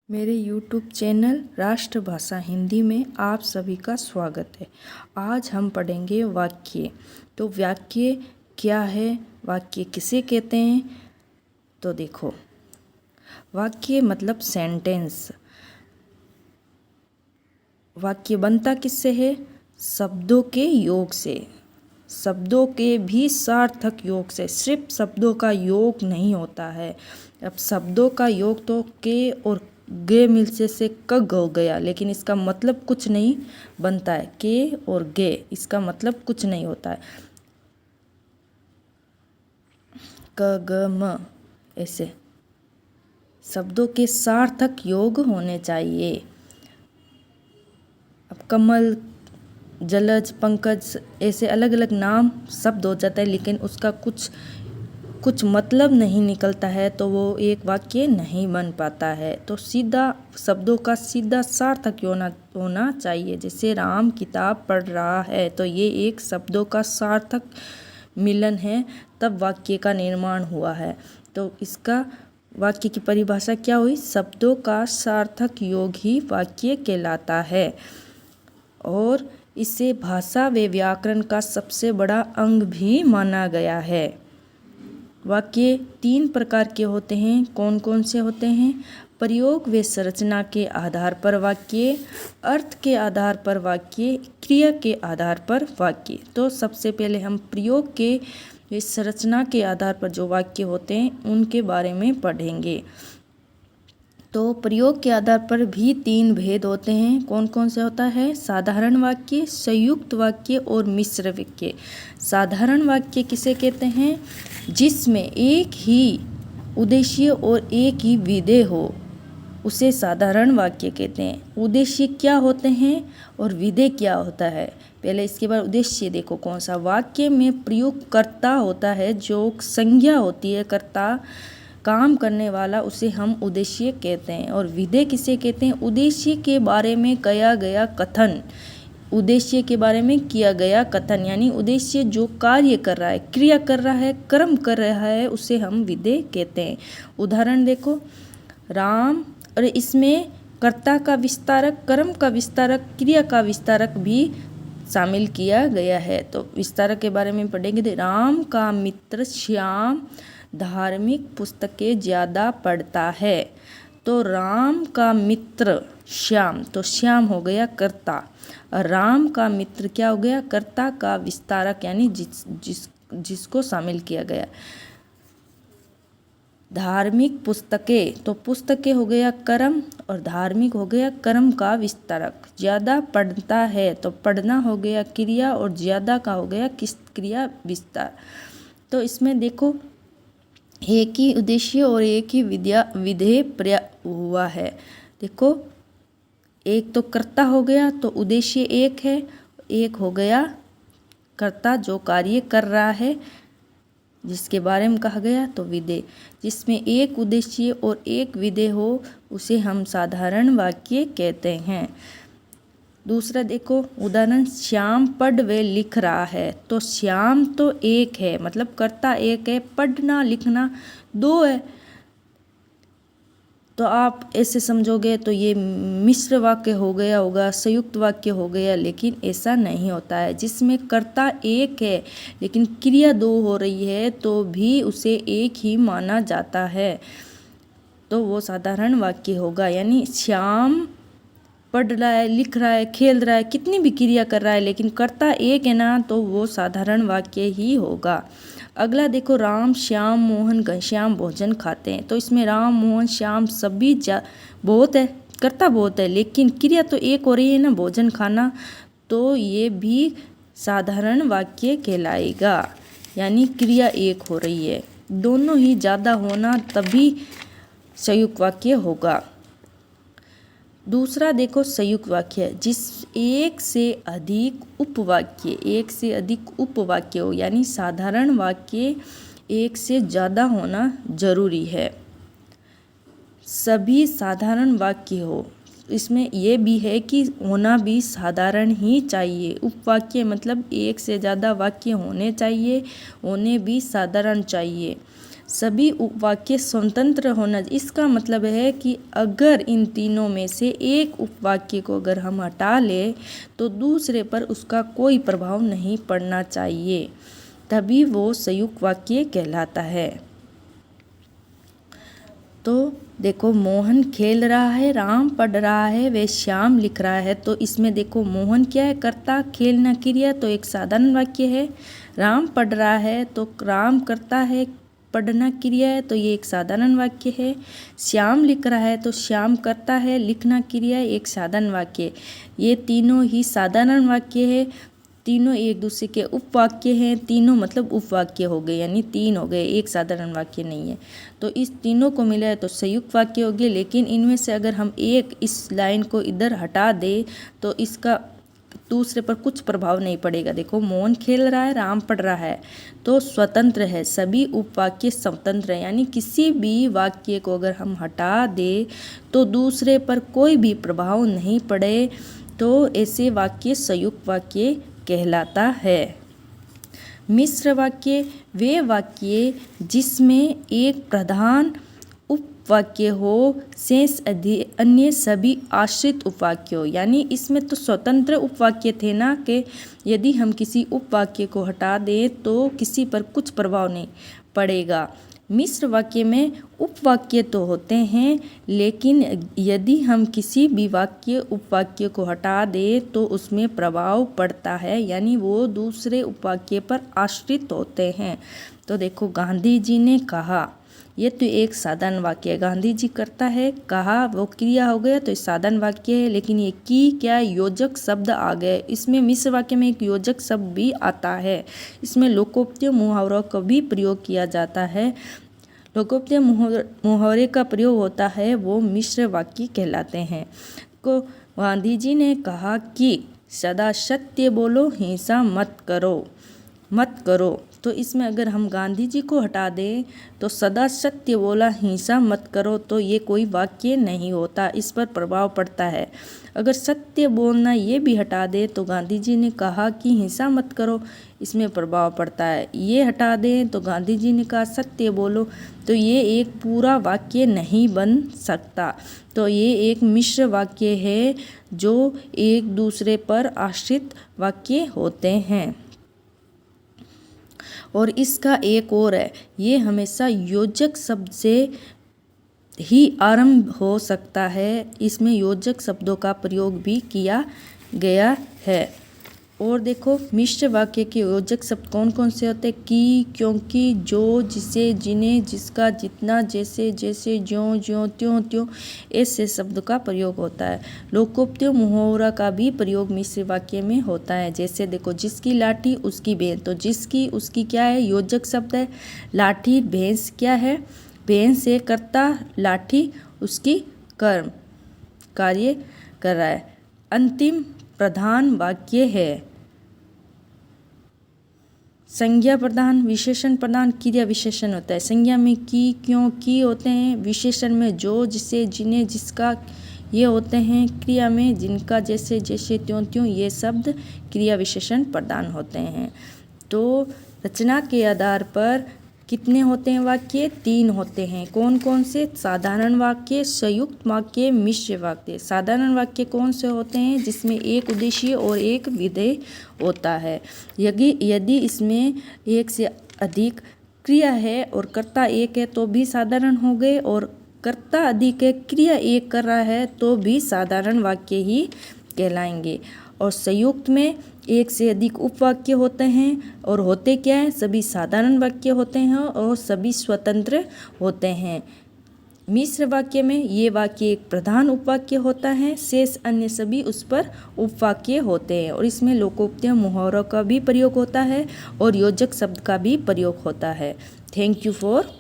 मेरे YouTube channel राष्ट्रभाषा हिंदी में आप सभी का स्वागत है। आज हम पढ़ेंगे वाक्य। तो वाक्य क्या है, वाक्य किसे कहते हैं? तो देखो, वाक्य मतलब सेंटेंस। वाक्य बनता किससे है? शब्दों के योग से, शब्दों के भी सार्थक योग से। सिर्फ शब्दों का योग नहीं होता है। अब शब्दों का योग तो के और गे मिलने से क हो गया, लेकिन इसका मतलब कुछ नहीं बनता है। के और गे, इसका मतलब कुछ नहीं होता है। क ग म ऐसे शब्दों के सार्थक योग होने चाहिए। अब कमल, जलज, पंकज ऐसे अलग अलग नाम शब्द हो जाता है, लेकिन उसका कुछ मतलब नहीं निकलता है, तो वो एक वाक्य नहीं बन पाता है। तो सीधा शब्दों का सीधा सार्थक होना चाहिए। जैसे राम किताब पढ़ रहा है, तो ये एक शब्दों का सार्थक मिलन है, तब वाक्य का निर्माण हुआ है। तो इसका वाक्य की परिभाषा क्या हुई? शब्दों का सार्थक योग ही वाक्य कहलाता है, और इसे भाषा व व्याकरण का सबसे बड़ा अंग भी माना गया है। वाक्य 3 प्रकार के होते हैं। कौन कौन से होते हैं? प्रयोग व संरचना के आधार पर वाक्य, अर्थ के आधार पर वाक्य, क्रिया के आधार पर वाक्य। तो सबसे पहले हम प्रयोग के व संरचना के आधार पर जो वाक्य होते हैं उनके बारे में पढ़ेंगे। तो प्रयोग के आधार पर भी 3 भेद होते हैं। कौन कौन से होता है? साधारण वाक्य, संयुक्त वाक्य और मिश्र वाक्य। साधारण वाक्य किसे कहते हैं? जिसमें एक ही उद्देश्य और एक ही विधेय हो, उसे साधारण वाक्य कहते हैं। उद्देश्य क्या होते हैं और विधेय क्या होता है? पहले इसके बाद उद्देश्य देखो कौन सा। वाक्य में प्रयोगकर्ता होता है, जो संज्ञा होती है, कर्ता काम करने वाला, उसे हम उद्देश्य कहते हैं। और विधेय किसे कहते हैं? उद्देश्य के बारे में किया गया कथन। उद्देश्य के बारे में किया गया कथन, यानी उद्देश्य जो कार्य कर रहा है, क्रिया कर रहा है, कर्म कर रहा है, उसे हम विधेय कहते हैं। उदाहरण देखो, राम, और इसमें कर्ता का विस्तारक, कर्म का विस्तारक, क्रिया का विस्तारक भी शामिल किया गया है। तो विस्तारक के बारे में पढ़ेंगे। राम का मित्र श्याम धार्मिक पुस्तकें ज़्यादा पढ़ता है। तो राम का मित्र श्याम, तो श्याम हो गया कर्ता, और राम का मित्र क्या हो गया? कर्ता का विस्तारक, यानी जिसको शामिल किया गया। धार्मिक पुस्तकें, तो पुस्तकें हो गया कर्म, और धार्मिक हो गया कर्म का विस्तारक। ज़्यादा पढ़ता है, तो पढ़ना हो गया क्रिया, और ज़्यादा का हो गया किस क्रिया विस्तार। तो इसमें देखो, एक ही उद्देश्य और एक ही विधेय हुआ है। देखो, एक तो कर्ता हो गया, तो उद्देश्य एक है, एक हो गया कर्ता जो कार्य कर रहा है, जिसके बारे में कहा गया, तो विधेय। जिसमें एक उद्देश्य और एक विधेय हो, उसे हम साधारण वाक्य कहते हैं। दूसरा देखो उदाहरण, श्याम पढ़ व लिख रहा है। तो श्याम तो एक है, मतलब कर्ता एक है, पढ़ना लिखना 2 है। तो आप ऐसे समझोगे तो ये मिश्र वाक्य हो गया होगा, संयुक्त वाक्य हो गया, लेकिन ऐसा नहीं होता है। जिसमें कर्ता एक है लेकिन क्रिया 2 हो रही है, तो भी उसे एक ही माना जाता है, तो वो साधारण वाक्य होगा। यानी श्याम पढ़ रहा है, लिख रहा है, खेल रहा है, कितनी भी क्रिया कर रहा है, लेकिन कर्ता एक है ना, तो वो साधारण वाक्य ही होगा। अगला देखो, राम श्याम मोहन घनश्याम भोजन खाते हैं। तो इसमें राम मोहन श्याम सभी बहुत है, कर्ता बहुत है, लेकिन क्रिया तो एक हो रही है ना, भोजन खाना, तो ये भी साधारण वाक्य कहलाएगा। यानी क्रिया एक हो रही है, दोनों ही ज़्यादा होना तभी संयुक्त वाक्य होगा। दूसरा देखो संयुक्त वाक्य, जिस एक से अधिक उपवाक्य, एक से अधिक उपवाक्य हो, यानी साधारण वाक्य एक से ज़्यादा होना जरूरी है। सभी साधारण वाक्य हो, इसमें यह भी है कि होना भी साधारण ही चाहिए। उपवाक्य मतलब एक से ज़्यादा वाक्य होने चाहिए, होने भी साधारण चाहिए। सभी उपवाक्य स्वतंत्र होना। इसका मतलब है कि अगर इन तीनों में से एक उपवाक्य को अगर हम हटा लें तो दूसरे पर उसका कोई प्रभाव नहीं पड़ना चाहिए, तभी वो संयुक्त वाक्य कहलाता है। तो देखो, मोहन खेल रहा है, राम पढ़ रहा है, वे श्याम लिख रहा है। तो इसमें देखो, मोहन क्या है, कर्ता, खेलना क्रिया, तो एक साधारण वाक्य है। राम पढ़ रहा है तो राम करता है, पढ़ना क्रिया है, तो ये एक साधारण वाक्य है। श्याम लिख रहा है तो श्याम करता है, लिखना क्रिया, एक साधारण वाक्य। ये तीनों ही साधारण वाक्य है, तीनों एक दूसरे के उपवाक्य हैं। तीनों मतलब उपवाक्य हो गए, यानी तीन हो गए, एक साधारण वाक्य नहीं है। तो इस तीनों को मिला है तो संयुक्त वाक्य हो गए। लेकिन इनमें से अगर हम एक इस लाइन को इधर हटा दें तो इसका दूसरे पर कुछ प्रभाव नहीं पड़ेगा। देखो, मोहन खेल रहा है, राम पढ़ रहा है, तो स्वतंत्र है, सभी उपवाक्य स्वतंत्र है, यानी किसी भी वाक्य को अगर हम हटा दें तो दूसरे पर कोई भी प्रभाव नहीं पड़े, तो ऐसे वाक्य संयुक्त वाक्य कहलाता है। मिश्र वाक्य वे वाक्य जिसमें एक प्रधान उपवाक्य हो, शेष अन्य सभी आश्रित उपवाक्य हो। यानी इसमें तो स्वतंत्र उपवाक्य थे ना, कि यदि हम किसी उपवाक्य को हटा दें तो किसी पर कुछ प्रभाव नहीं पड़ेगा। मिश्र वाक्य में उपवाक्य तो होते हैं, लेकिन यदि हम किसी भी वाक्य उपवाक्य को हटा दें तो उसमें प्रभाव पड़ता है, यानी वो दूसरे उपवाक्य पर आश्रित होते हैं। तो देखो, गांधी जी ने कहा, ये तो एक साधारण वाक्य है। गांधी जी करता है, कहा, वो क्रिया हो गया, तो साधारण वाक्य है। लेकिन ये की क्या, योजक शब्द आ गए। इसमें मिश्र वाक्य में एक योजक शब्द भी आता है। इसमें लोकोक्ति मुहावरों का भी प्रयोग किया जाता है। लोकोक्ति मुहावरे का प्रयोग होता है, वो मिश्र वाक्य कहलाते हैं। को गांधी जी ने कहा कि सदा सत्य बोलो, हिंसा मत करो। तो इसमें अगर हम गांधी जी को हटा दें तो सदा सत्य बोला, हिंसा मत करो, तो ये कोई वाक्य नहीं होता, इस पर प्रभाव पड़ता है। अगर सत्य बोलना ये भी हटा दे तो गांधी जी ने कहा कि हिंसा मत करो, इसमें प्रभाव पड़ता है। ये हटा दें तो गांधी जी ने कहा सत्य बोलो, तो ये एक पूरा वाक्य नहीं बन सकता। तो ये एक मिश्र वाक्य है जो एक दूसरे पर आश्रित वाक्य होते हैं। और इसका एक और है, ये हमेशा योजक शब्द से ही आरंभ हो सकता है। इसमें योजक शब्दों का प्रयोग भी किया गया है। और देखो, मिश्र वाक्य के योजक शब्द कौन कौन से होते हैं, कि, क्योंकि, जो, जिसे, जिन्हें, जिसका, जितना, जैसे, जैसे, ज्यों, ज्यों, त्यों, त्यों, ऐसे शब्द का प्रयोग होता है। लोकोक्ति मुहावरा का भी प्रयोग मिश्र वाक्य में होता है। जैसे देखो, जिसकी लाठी उसकी भैंस, तो जिसकी उसकी क्या है, योजक शब्द है। लाठी भैंस क्या है, भैंस से कर्ता, लाठी उसकी कार्य कर रहा है। अंतिम प्रधान वाक्य है संज्ञा प्रधान, विशेषण प्रधान, क्रिया विशेषण होता है। संज्ञा में की, क्यों, की होते हैं। विशेषण में जो, जिसे, जिन्हें, जिसका ये होते हैं। क्रिया में जिनका, जैसे, जैसे, त्यों, त्यों, ये शब्द क्रिया विशेषण प्रधान होते हैं। तो रचना के आधार पर कितने होते हैं वाक्य, 3 होते हैं। कौन कौन से, साधारण वाक्य, संयुक्त वाक्य, मिश्र वाक्य। साधारण वाक्य कौन से होते हैं, जिसमें एक उद्देश्य और एक विधेय होता है। यदि इसमें एक से अधिक क्रिया है और कर्ता एक है तो भी साधारण हो गए, और कर्ता अधिक है, क्रिया एक कर रहा है, तो भी साधारण वाक्य ही कहलाएंगे। और संयुक्त में एक से अधिक उपवाक्य होते हैं, और होते क्या है, सभी साधारण वाक्य होते हैं और सभी स्वतंत्र होते हैं। मिश्र वाक्य में ये वाक्य एक प्रधान उपवाक्य होता है, शेष अन्य सभी उस पर उपवाक्य होते हैं। और इसमें लोकोक्ति मुहावरों का भी प्रयोग होता है और योजक शब्द का भी प्रयोग होता है। Thank you for